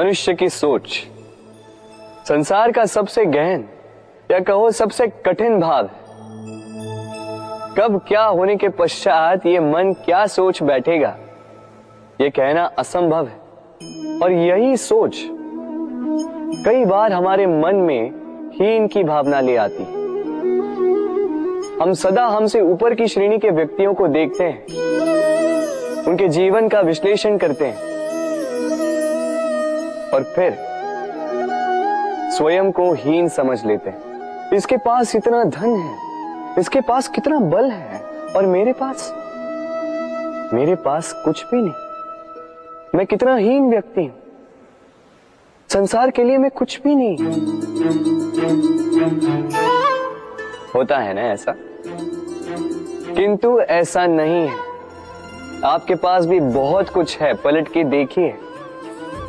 मनुष्य की सोच संसार का सबसे गहन या कहो सबसे कठिन भाव है। कब क्या होने के पश्चात ये मन क्या सोच बैठेगा, ये कहना असंभव है। और यही सोच कई बार हमारे मन में हीन की भावना ले आती है। हम सदा हमसे ऊपर की श्रेणी के व्यक्तियों को देखते हैं, उनके जीवन का विश्लेषण करते हैं और फिर स्वयं को हीन समझ लेते हैं। इसके पास इतना धन है, इसके पास कितना बल है, और मेरे पास कुछ भी नहीं। मैं कितना हीन व्यक्ति हूं, संसार के लिए मैं कुछ भी नहीं। होता है ना ऐसा? किंतु ऐसा नहीं है। आपके पास भी बहुत कुछ है, पलट के देखिए।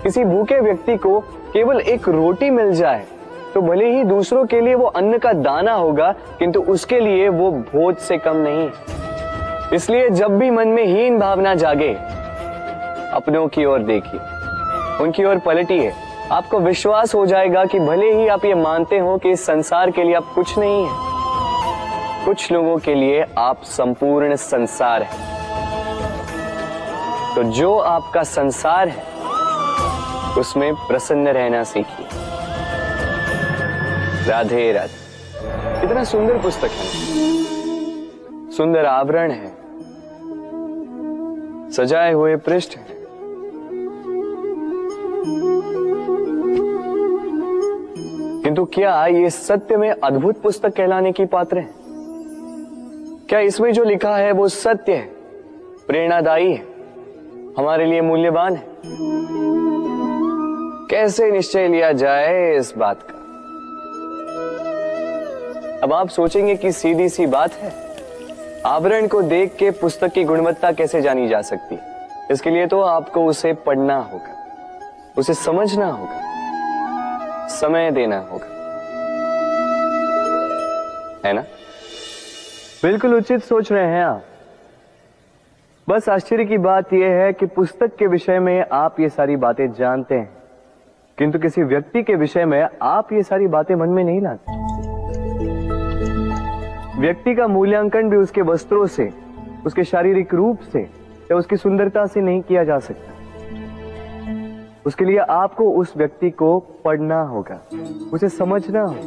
किसी भूखे व्यक्ति को केवल एक रोटी मिल जाए तो भले ही दूसरों के लिए वो अन्न का दाना होगा, किंतु उसके लिए वो भोज से कम नहीं। इसलिए जब भी मन में हीन भावना जागे, अपनों की ओर देखिए, उनकी ओर पलटिए। आपको विश्वास हो जाएगा कि भले ही आप ये मानते हो कि इस संसार के लिए आप कुछ नहीं है, कुछ लोगों के लिए आप संपूर्ण संसार है। तो जो आपका संसार है उसमें प्रसन्न रहना सीखिए। राधे राधे। कितना सुंदर पुस्तक है, सुंदर आवरण है, सजाए हुए पृष्ठ है। किंतु क्या ये सत्य में अद्भुत पुस्तक कहलाने की पात्र है? क्या इसमें जो लिखा है वो सत्य है, प्रेरणादायी है, हमारे लिए मूल्यवान है? कैसे निश्चय लिया जाए इस बात का? अब आप सोचेंगे कि सीधी सी बात है, आवरण को देख के पुस्तक की गुणवत्ता कैसे जानी जा सकती है? इसके लिए तो आपको उसे पढ़ना होगा, उसे समझना होगा, समय देना होगा, है ना? बिल्कुल उचित सोच रहे हैं आप। बस आश्चर्य की बात यह है कि पुस्तक के विषय में आप ये सारी बातें जानते हैं, किंतु किसी व्यक्ति के विषय में आप ये सारी बातें मन में नहीं लाते। व्यक्ति का मूल्यांकन भी उसके वस्त्रों से, उसके शारीरिक रूप से या उसकी सुंदरता से नहीं किया जा सकता। उसके लिए आपको उस व्यक्ति को पढ़ना होगा, उसे समझना होगा,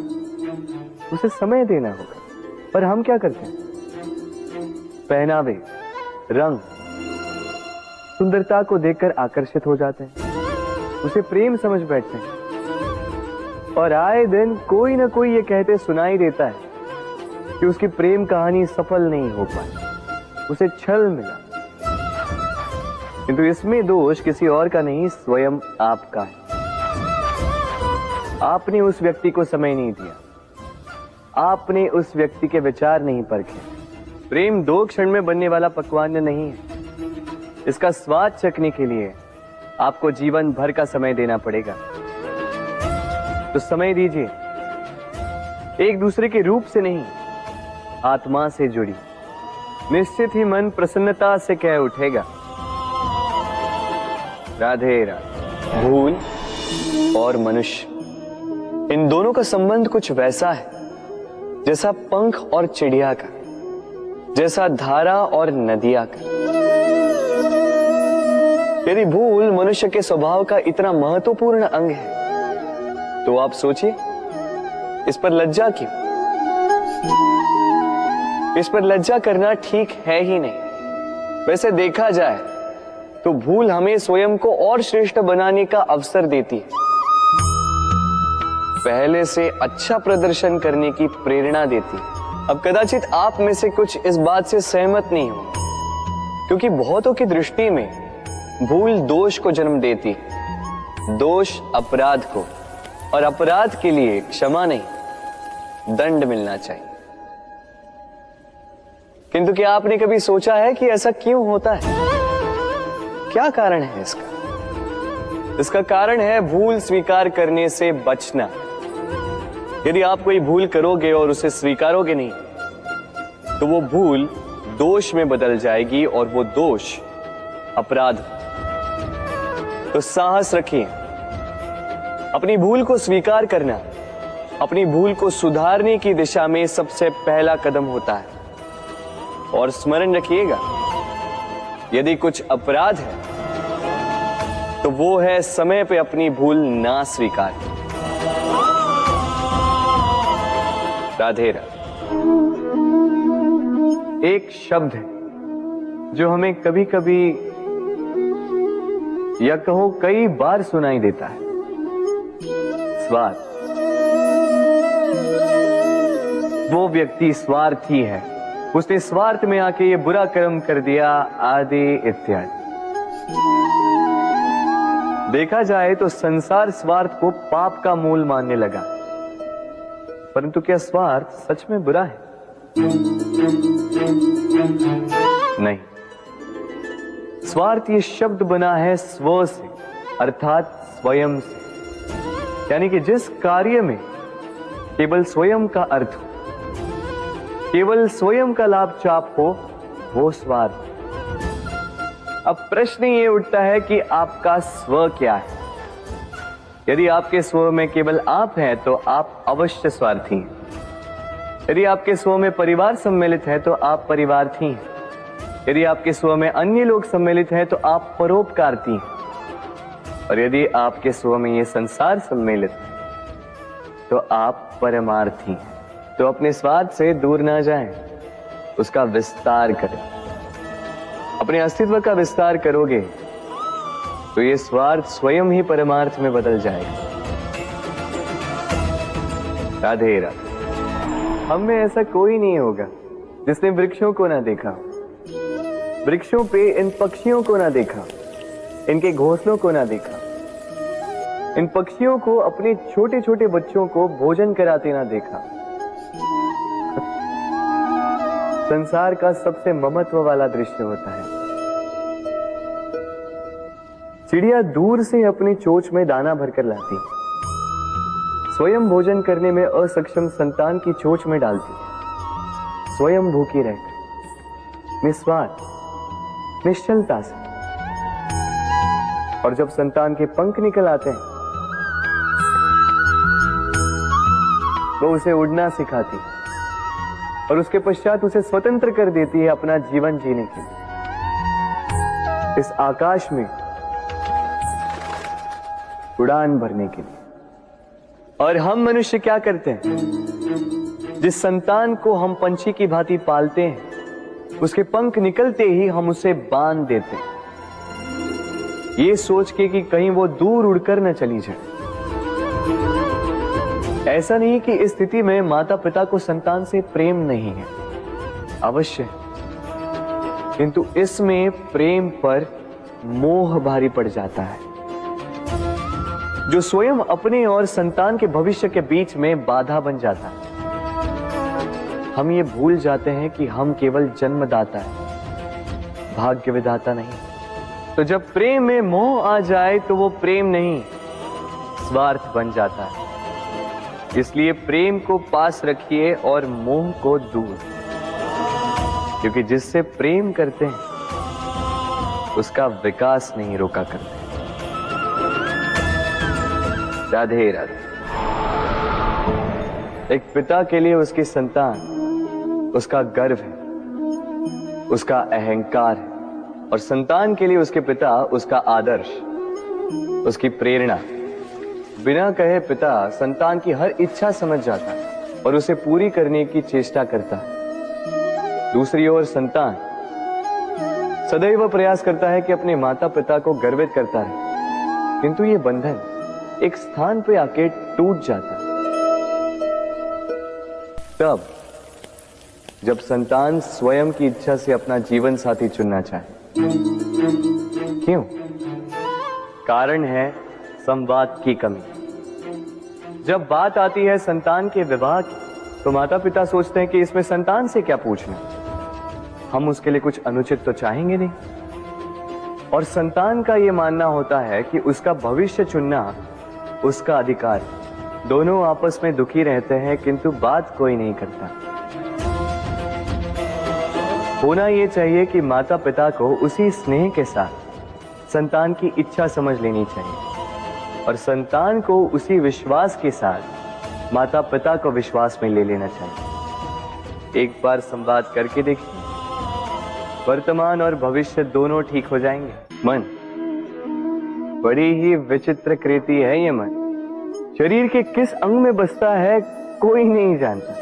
उसे समय देना होगा। पर हम क्या करते हैं? पहनावे, रंग, सुंदरता को देखकर आकर्षित हो जाते हैं, उसे प्रेम समझ बैठते हैं, और आए दिन कोई ना कोई ये कहते सुनाई देता है कि उसकी प्रेम कहानी सफल नहीं हो पाई, उसे छल मिला। किंतु इसमें दोष किसी और का नहीं, स्वयं आपका है। आपने उस व्यक्ति को समय नहीं दिया, आपने उस व्यक्ति के विचार नहीं परखे। प्रेम 2 क्षण में बनने वाला पकवान नहीं है। इसका स्वाद चखने के लिए आपको जीवन भर का समय देना पड़ेगा। तो समय दीजिए, एक दूसरे के रूप से नहीं, आत्मा से जुड़ी। निश्चित ही मन प्रसन्नता से कह उठेगा, राधे राधे। भूल और मनुष्य, इन दोनों का संबंध कुछ वैसा है जैसा पंख और चिड़िया का, जैसा धारा और नदिया का। यदि भूल मनुष्य के स्वभाव का इतना महत्वपूर्ण अंग है तो आप सोचिए, इस पर लज्जा क्यों? इस पर लज्जा करना ठीक है ही नहीं। वैसे देखा जाए तो भूल हमें स्वयं को और श्रेष्ठ बनाने का अवसर देती है, पहले से अच्छा प्रदर्शन करने की प्रेरणा देती है। अब कदाचित आप में से कुछ इस बात से सहमत नहीं हो, क्योंकि बहुतों की दृष्टि में भूल दोष को जन्म देती है, दोष अपराध को, और अपराध के लिए क्षमा नहीं, दंड मिलना चाहिए। किंतु क्या आपने कभी सोचा है कि ऐसा क्यों होता है? क्या कारण है इसका? इसका कारण है भूल स्वीकार करने से बचना। यदि आप कोई भूल करोगे और उसे स्वीकारोगे नहीं, तो वो भूल दोष में बदल जाएगी और वो दोष अपराध। तो साहस रखिए, अपनी भूल को स्वीकार करना अपनी भूल को सुधारने की दिशा में सबसे पहला कदम होता है। और स्मरण रखिएगा, यदि कुछ अपराध है तो वो है समय पे अपनी भूल ना स्वीकार। राधे राधे। एक शब्द है जो हमें कभी कभी या कहो कई बार सुनाई देता है, स्वार्थ। वो व्यक्ति स्वार्थी है, उसने स्वार्थ में आके ये बुरा कर्म कर दिया, आदि इत्यादि। देखा जाए तो संसार स्वार्थ को पाप का मूल मानने लगा, परंतु क्या स्वार्थ सच में बुरा है? नहीं। स्वार्थ ये शब्द बना है स्व से, अर्थात स्वयं से। यानी कि जिस कार्य में केवल स्वयं का अर्थ हो, केवल स्वयं का लाभ चाप हो, वो स्वार्थ। अब प्रश्न ये उठता है कि आपका स्व क्या है? यदि आपके स्व में केवल आप हैं तो आप अवश्य स्वार्थी हैं। यदि आपके स्व में परिवार सम्मिलित है तो आप परिवार्थी हैं। यदि आपके स्व में अन्य लोग सम्मिलित हैं तो आप परोपकारती हैं। और यदि आपके स्व में ये संसार सम्मिलित है तो आप परमार्थी हैं। तो अपने स्वार्थ से दूर ना जाएं, उसका विस्तार करें। अपने अस्तित्व का विस्तार करोगे तो ये स्वार्थ स्वयं ही परमार्थ में बदल जाएगा। राधे राधे। हम में ऐसा कोई नहीं होगा जिसने वृक्षों को ना देखा, वृक्षों पे इन पक्षियों को ना देखा, इनके घोंसलों को ना देखा, इन पक्षियों को अपने छोटे छोटे बच्चों को भोजन कराते ना देखा। संसार का सबसे ममत्व वाला दृश्य होता है। चिड़िया दूर से अपनी चोंच में दाना भरकर लाती, स्वयं भोजन करने में असक्षम संतान की चोंच में डालती, स्वयं भूखी रहकर निस्वार्थ निश्चलता से। और जब संतान के पंख निकल आते हैं वो उसे उड़ना सिखाती और उसके पश्चात उसे स्वतंत्र कर देती है अपना जीवन जीने के लिए। इस आकाश में उड़ान भरने के लिए। और हम मनुष्य क्या करते हैं? जिस संतान को हम पंछी की भांति पालते हैं, उसके पंख निकलते ही हम उसे बांध देते हैं, ये सोच के कि कहीं वो दूर उड़कर न चली जाए। ऐसा नहीं कि इस स्थिति में माता पिता को संतान से प्रेम नहीं है, अवश्य, किंतु इसमें प्रेम पर मोह भारी पड़ जाता है, जो स्वयं अपने और संतान के भविष्य के बीच में बाधा बन जाता है। हम ये भूल जाते हैं कि हम केवल जन्मदाता है, भाग्य विधाता नहीं। तो जब प्रेम में मोह आ जाए तो वो प्रेम नहीं, स्वार्थ बन जाता है। इसलिए प्रेम को पास रखिए और मोह को दूर, क्योंकि जिससे प्रेम करते हैं उसका विकास नहीं रोका करते। राधे राधे। एक पिता के लिए उसकी संतान उसका गर्व है, उसका अहंकार है, और संतान के लिए उसके पिता उसका आदर्श, उसकी प्रेरणा। बिना कहे पिता संतान की हर इच्छा समझ जाता है और उसे पूरी करने की चेष्टा करता है। दूसरी ओर संतान सदैव प्रयास करता है कि अपने माता पिता को गर्वित करता रहे, किंतु ये बंधन एक स्थान पे आके टूट जाता है। तब जब संतान स्वयं की इच्छा से अपना जीवन साथी चुनना चाहे। क्यों? कारण है संवाद की कमी। जब बात आती है संतान के विवाह की, तो माता पिता सोचते हैं कि इसमें संतान से क्या पूछना, हम उसके लिए कुछ अनुचित तो चाहेंगे नहीं। और संतान का यह मानना होता है कि उसका भविष्य चुनना उसका अधिकार है। दोनों आपस में दुखी रहते हैं, किंतु बात कोई नहीं करता। होना यह चाहिए कि माता पिता को उसी स्नेह के साथ संतान की इच्छा समझ लेनी चाहिए। और संतान को उसी विश्वास के साथ माता पिता को विश्वास में ले लेना चाहिए। एक बार संवाद करके देखिए, वर्तमान और भविष्य दोनों ठीक हो जाएंगे। मन बड़ी ही विचित्र कृति है ये मन। शरीर के किस अंग में बसता है कोई नहीं जानता,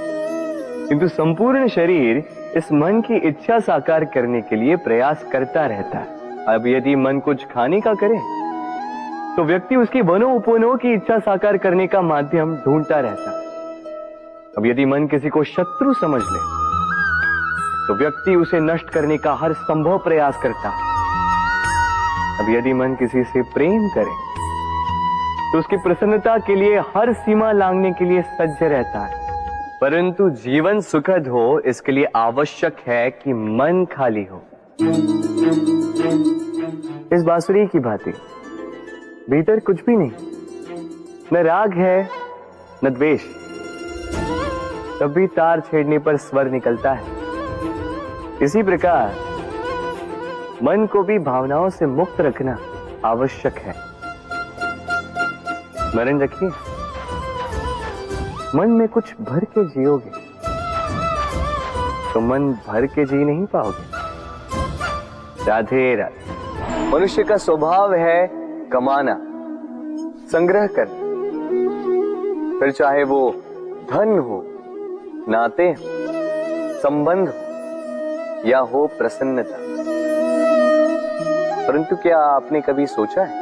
किंतु संपूर्ण शरीर इस मन की इच्छा साकार करने के लिए प्रयास करता रहता है। अब यदि मन कुछ खाने का करे तो व्यक्ति उसकी वनों की इच्छा साकार करने का माध्यम ढूंढता रहता है। अब यदि मन किसी को शत्रु समझ ले तो व्यक्ति उसे नष्ट करने का हर संभव प्रयास करता है। अब यदि मन किसी से प्रेम करे तो उसकी प्रसन्नता के लिए हर सीमा लांघने के लिए सज्ज रहता है। परंतु जीवन सुखद हो इसके लिए आवश्यक है कि मन खाली हो। इस बांसुरी की भांति भीतर कुछ भी नहीं, न राग है न द्वेष, तब भी तार छेड़ने पर स्वर निकलता है। इसी प्रकार मन को भी भावनाओं से मुक्त रखना आवश्यक है। स्मरण रखिए, मन में कुछ भर के जियोगे तो मन भर के जी नहीं पाओगे। राधे राधे। मनुष्य का स्वभाव है कमाना, संग्रह करना, फिर चाहे वो धन हो, नाते हो, संबंध हो या हो प्रसन्नता। परंतु क्या आपने कभी सोचा है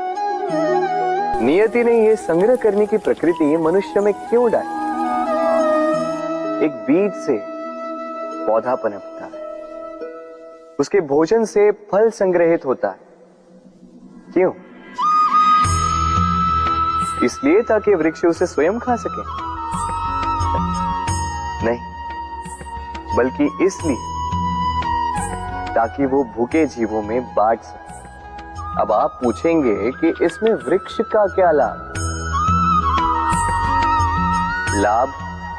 नियति ने यह संग्रह करने की प्रकृति मनुष्य में क्यों डाली? एक बीज से पौधा पनपता है, उसके भोजन से फल संग्रहित होता है। क्यों? इसलिए ताकि वृक्ष उसे स्वयं खा सके? नहीं, बल्कि इसलिए ताकि वो भूखे जीवों में बांट सके। अब आप पूछेंगे कि इसमें वृक्ष का क्या लाभ? लाभ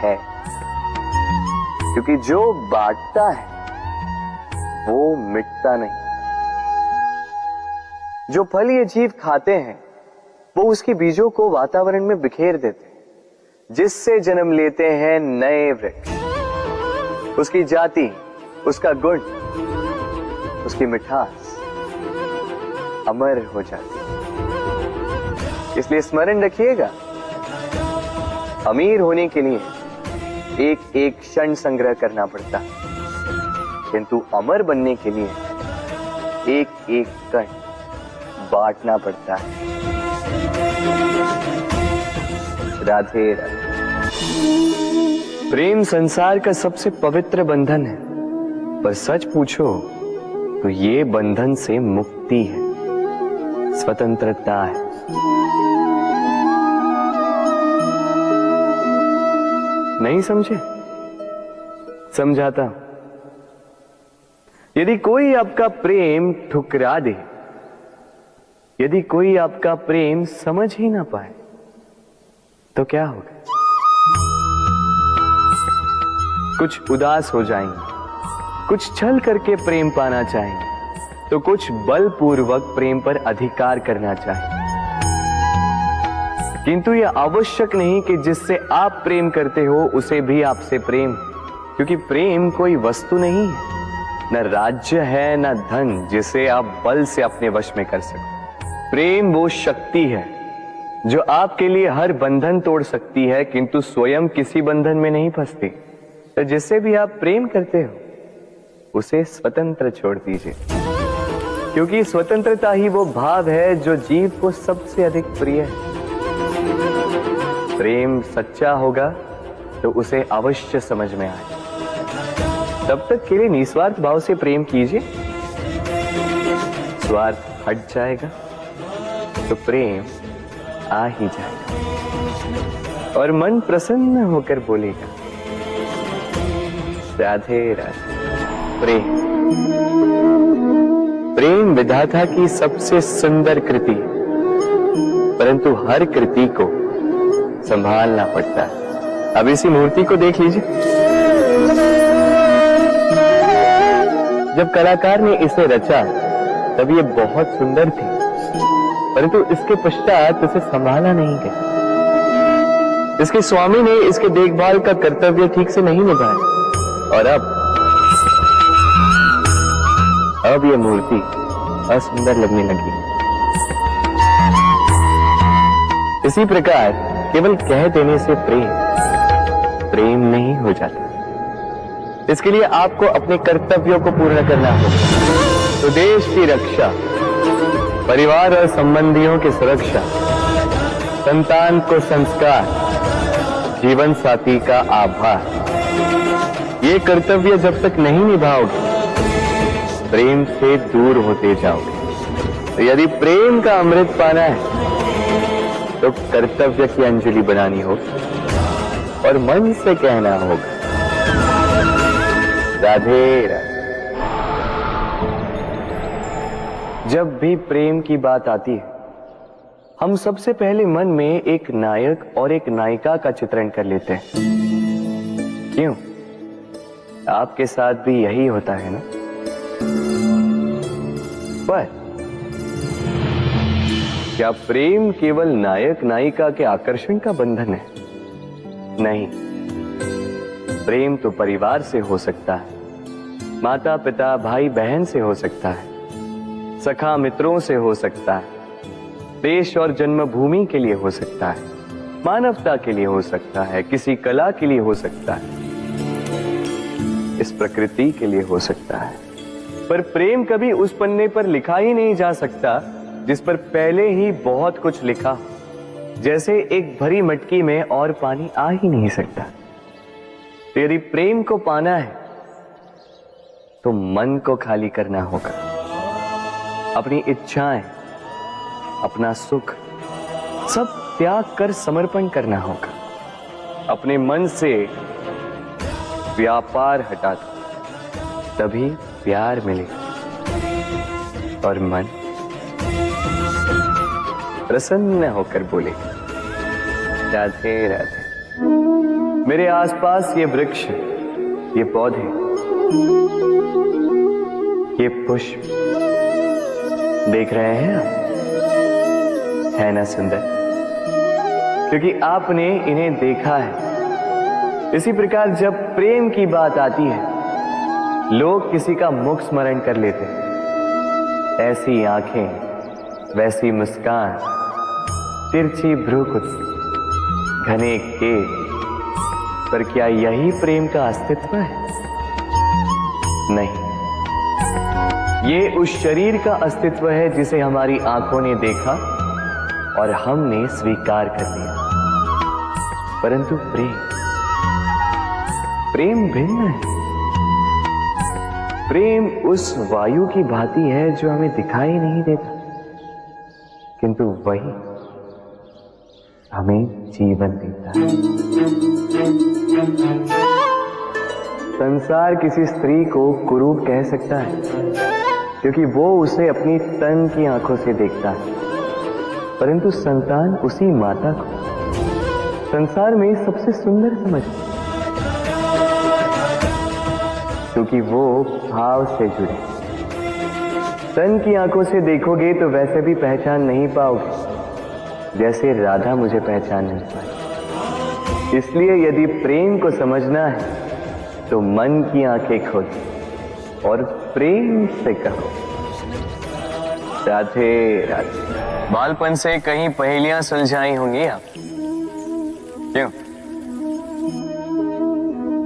है, क्योंकि जो बांटता है वो मिटता नहीं। जो फल ये जीव खाते हैं वो उसके बीजों को वातावरण में बिखेर देते हैं, जिससे जन्म लेते हैं नए वृक्ष। उसकी जाति, उसका गुण, उसकी मिठास अमर हो जाती है। इसलिए स्मरण रखिएगा, अमीर होने के लिए एक एक क्षण संग्रह करना पड़ता है, किंतु अमर बनने के लिए एक एक कण बांटना पड़ता है। राधे राधे। प्रेम संसार का सबसे पवित्र बंधन है, पर सच पूछो तो ये बंधन से मुक्ति है, स्वतंत्रता है। नहीं समझे? समझाता हूं। यदि कोई आपका प्रेम ठुकरा दे, यदि कोई आपका प्रेम समझ ही ना पाए तो क्या होगा? कुछ उदास हो जाएंगे, कुछ छल करके प्रेम पाना चाहेंगे, तो कुछ बलपूर्वक प्रेम पर अधिकार करना चाहेंगे। किंतु यह आवश्यक नहीं कि जिससे आप प्रेम करते हो उसे भी आपसे प्रेम, क्योंकि प्रेम कोई वस्तु नहीं है, न राज्य है न धन जिसे आप बल से अपने वश में कर सको। प्रेम वो शक्ति है जो आपके लिए हर बंधन तोड़ सकती है, किंतु स्वयं किसी बंधन में नहीं फंसती। तो जिससे भी आप प्रेम करते हो उसे स्वतंत्र छोड़ दीजिए, क्योंकि स्वतंत्रता ही वो भाव है जो जीव को सबसे अधिक प्रिय है। प्रेम सच्चा होगा तो उसे अवश्य समझ में आए। तब तक के लिए निस्वार्थ भाव से प्रेम कीजिए, स्वार्थ हट जाएगा तो प्रेम आ ही जाएगा और मन प्रसन्न होकर बोलेगा, राधे राधे। प्रेम, प्रेम विधाता की सबसे सुंदर कृति, परंतु हर कृति को संभालना पड़ता है। अब इसी मूर्ति को देख लीजिए। जब कलाकार ने इसे रचा तब ये बहुत सुंदर थी, परंतु इसके पश्चात उसे संभाला नहीं गया। इसके स्वामी ने इसके देखभाल का कर्तव्य ठीक से नहीं निभाया और अब यह मूर्ति असुंदर लगने लगी। इसी प्रकार केवल कह देने से प्रेम नहीं हो जाता। इसके लिए आपको अपने कर्तव्यों को पूर्ण करना होगा। तो देश की रक्षा, परिवार और संबंधियों की सुरक्षा, संतान को संस्कार, जीवन साथी का आभार, ये कर्तव्य जब तक नहीं निभाओगे प्रेम से दूर होते जाओगे। तो यदि प्रेम का अमृत पाना है तो कर्तव्य की अंजलि बनानी होगी और मन से कहना होगा, राधे राधे। जब भी प्रेम की बात आती है हम सबसे पहले मन में एक नायक और एक नायिका का चित्रण कर लेते हैं। क्यों? आपके साथ भी यही होता है ना? पर क्या प्रेम केवल नायक नायिका के आकर्षण का बंधन है? नहीं, प्रेम तो परिवार से हो सकता है, माता पिता भाई बहन से हो सकता है, सखा मित्रों से हो सकता है, देश और जन्मभूमि के लिए हो सकता है, मानवता के लिए हो सकता है, किसी कला के लिए हो सकता है, इस प्रकृति के लिए हो सकता है। पर प्रेम कभी उस पन्ने पर लिखा ही नहीं जा सकता जिस पर पहले ही बहुत कुछ लिखा हो। जैसे एक भरी मटकी में और पानी आ ही नहीं सकता। तो यदि प्रेम को पाना है तो मन को खाली करना होगा। अपनी इच्छाएं, अपना सुख सब त्याग कर समर्पण करना होगा। अपने मन से व्यापार हटा दो, तभी प्यार मिलेगा और मन प्रसन्न होकर बोलेगा, राधे राधे। मेरे आसपास ये वृक्ष, ये पौधे, ये पुष्प देख रहे हैं आप? है ना सुंदर? क्योंकि आपने इन्हें देखा है। इसी प्रकार जब प्रेम की बात आती है लोग किसी का मुख स्मरण कर लेते हैं। ऐसी आंखें, वैसी मुस्कान, तिरछी भ्रूकुटी, घने केश, पर क्या यही प्रेम का अस्तित्व है? नहीं, ये उस शरीर का अस्तित्व है जिसे हमारी आंखों ने देखा और हमने स्वीकार कर लिया। परंतु प्रेम भिन्न है। प्रेम उस वायु की भांति है जो हमें दिखाई नहीं देता, किंतु वही हमें जीवन देता है। संसार किसी स्त्री को कुरूप कह सकता है क्योंकि वो उसे अपनी तन की आंखों से देखता है, परंतु संतान उसी माता को संसार में सबसे सुंदर समझती है क्योंकि वो भाव से जुड़े। तन की आंखों से देखोगे तो वैसे भी पहचान नहीं पाओगे जैसे राधा मुझे पहचान नहीं पाई। इसलिए यदि प्रेम को समझना है तो मन की आंखें खोलो और प्रेम से कहो, राधे राधे। बालपन से कहीं पहेलियां सुलझाई होंगी आप, क्यों?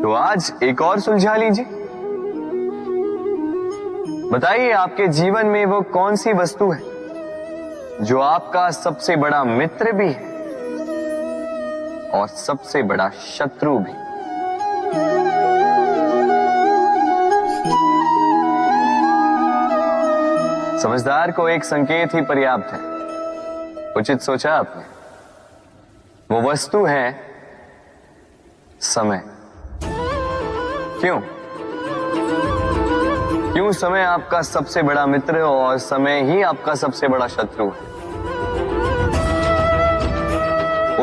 तो आज एक और सुलझा लीजिए। बताइए आपके जीवन में वो कौन सी वस्तु है जो आपका सबसे बड़ा मित्र भी है और सबसे बड़ा शत्रु भी? समझदार को एक संकेत ही पर्याप्त है। उचित सोचा आपने। वो वस्तु है समय। क्यों समय आपका सबसे बड़ा मित्र और समय ही आपका सबसे बड़ा शत्रु है?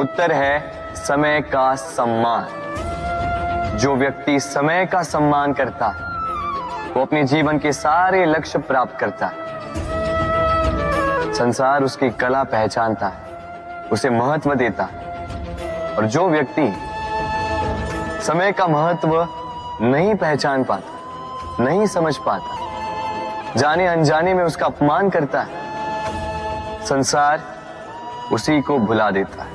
उत्तर है समय का सम्मान। जो व्यक्ति समय का सम्मान करता है वो अपने जीवन के सारे लक्ष्य प्राप्त करता है। संसार उसकी कला पहचानता है, उसे महत्व देता है। और जो व्यक्ति समय का महत्व नहीं पहचान पाता, नहीं समझ पाता, जाने अनजाने में उसका अपमान करता है, संसार उसी को भुला देता है।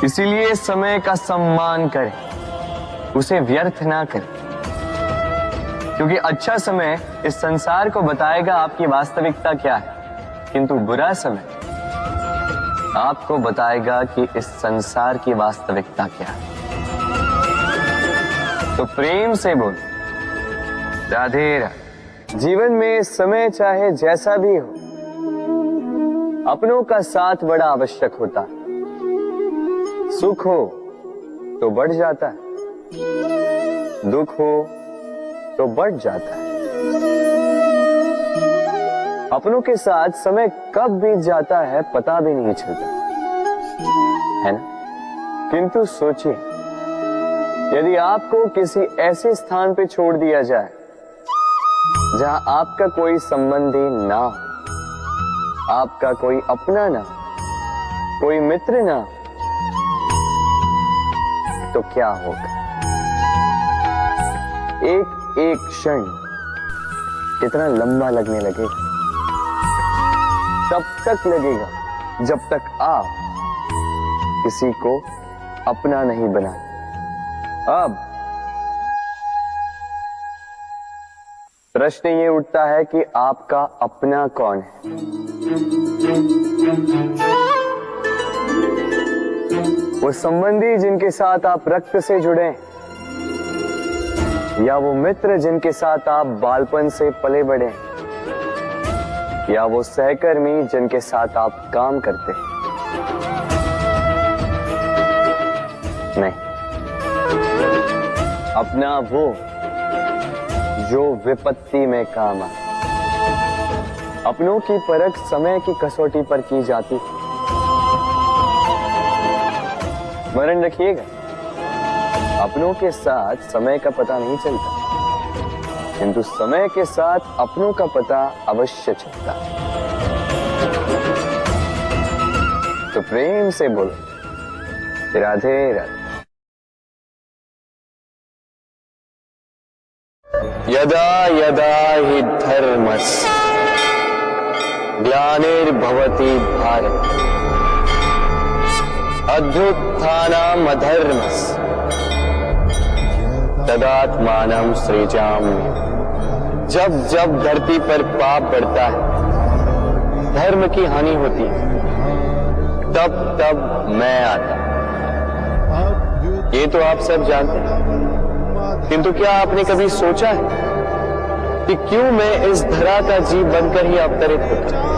इसीलिए समय का सम्मान करें, उसे व्यर्थ ना करें, क्योंकि अच्छा समय इस संसार को बताएगा आपकी वास्तविकता क्या है, किंतु बुरा समय आपको बताएगा कि इस संसार की वास्तविकता क्या है। तो प्रेम से बोल, राधे राधे। जीवन में समय चाहे जैसा भी हो, अपनों का साथ बड़ा आवश्यक होता है। सुख हो तो बढ़ जाता है, दुख हो तो बढ़ जाता है। अपनों के साथ समय कब बीत जाता है पता भी नहीं चलता, है ना? किंतु सोचिए, यदि आपको किसी ऐसे स्थान पे छोड़ दिया जाए जहां आपका कोई संबंधी ना हो, आपका कोई अपना ना, कोई मित्र ना, तो क्या होगा? एक एक क्षण कितना लंबा लगने लगेगा। तब तक लगेगा जब तक आप किसी को अपना नहीं बनाते। अब प्रश्न ये उठता है कि आपका अपना कौन है? वो संबंधी जिनके साथ आप रक्त से जुड़े, या वो मित्र जिनके साथ आप बालपन से पले बढ़े, या वो सहकर्मी जिनके साथ आप काम करते हैं? नहीं, अपना वो जो विपत्ति में काम आए। अपनों की परख समय की कसौटी पर की जाती है। स्मरण रखिएगा, अपनों के साथ समय का पता नहीं चलता, किंतु समय के साथ अपनों का पता अवश्य चलता है। तो प्रेम से बोलो, राधे राधे। यदा यदा हि धर्मस्य ग्लानिर्भवति भारत, अभ्युत्थानम् अधर्मस्य तदात्मानं सृजाम्यहम्। जब जब धरती पर पाप बढ़ता है, धर्म की हानि होती है, तब तब मैं आता। ये तो आप सब जानते हैं, किंतु क्या आपने कभी सोचा है कि क्यों मैं इस धरा का जीव बनकर ही अवतरित होता हूं?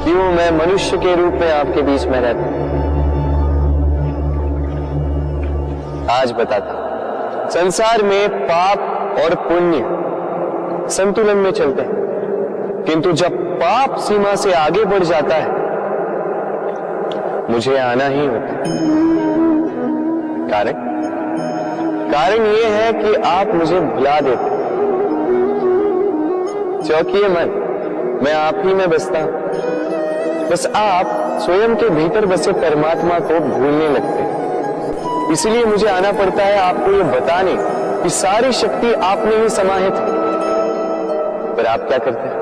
क्यों मैं मनुष्य के रूप में आपके बीच में रहता हूं? आज बताता हूं। संसार में पाप और पुण्य संतुलन में चलते हैं, किंतु जब पाप सीमा से आगे बढ़ जाता है, मुझे आना ही होता है। कारण यह है कि आप मुझे भुला देते। चौकिए मन, मैं आप ही में बसता हूं। बस आप स्वयं के भीतर बसे परमात्मा को भूलने लगते। इसलिए मुझे आना पड़ता है आपको ये बताने कि सारी शक्ति आप में ही समाहित है। पर आप क्या करते हैं?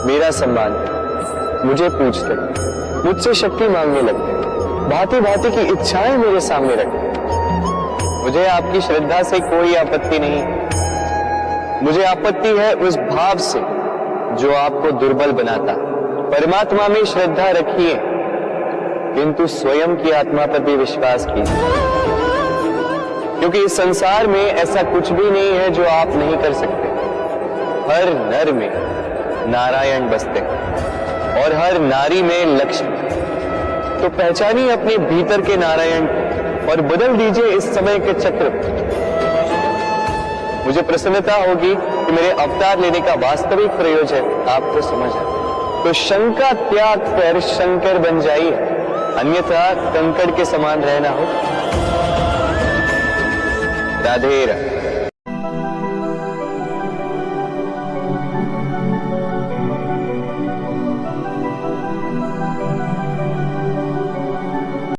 मेरा सम्मान करते, मुझे पूछते, मुझसे शक्ति मांगने लगते, भांति भांति की इच्छाएं मेरे सामने रखते। मुझे आपकी श्रद्धा से कोई आपत्ति नहीं, मुझे आपत्ति है उस भाव से जो आपको दुर्बल बनाता। परमात्मा में श्रद्धा रखिए, किंतु स्वयं की आत्मा पर भी विश्वास कीजिए, क्योंकि इस संसार में ऐसा कुछ भी नहीं है जो आप नहीं कर सकते। हर नर में नारायण बसते हैं और हर नारी में लक्ष्मी। तो पहचानिए अपने भीतर के नारायण और बदल दीजिए इस समय के चक्र। मुझे प्रसन्नता होगी कि मेरे अवतार लेने का वास्तविक प्रयोजन आपको समझ आए। तो शंका त्याग कर शंकर बन जाइए, अन्यथा कंकड़ के समान रहना हो। राधे राधे।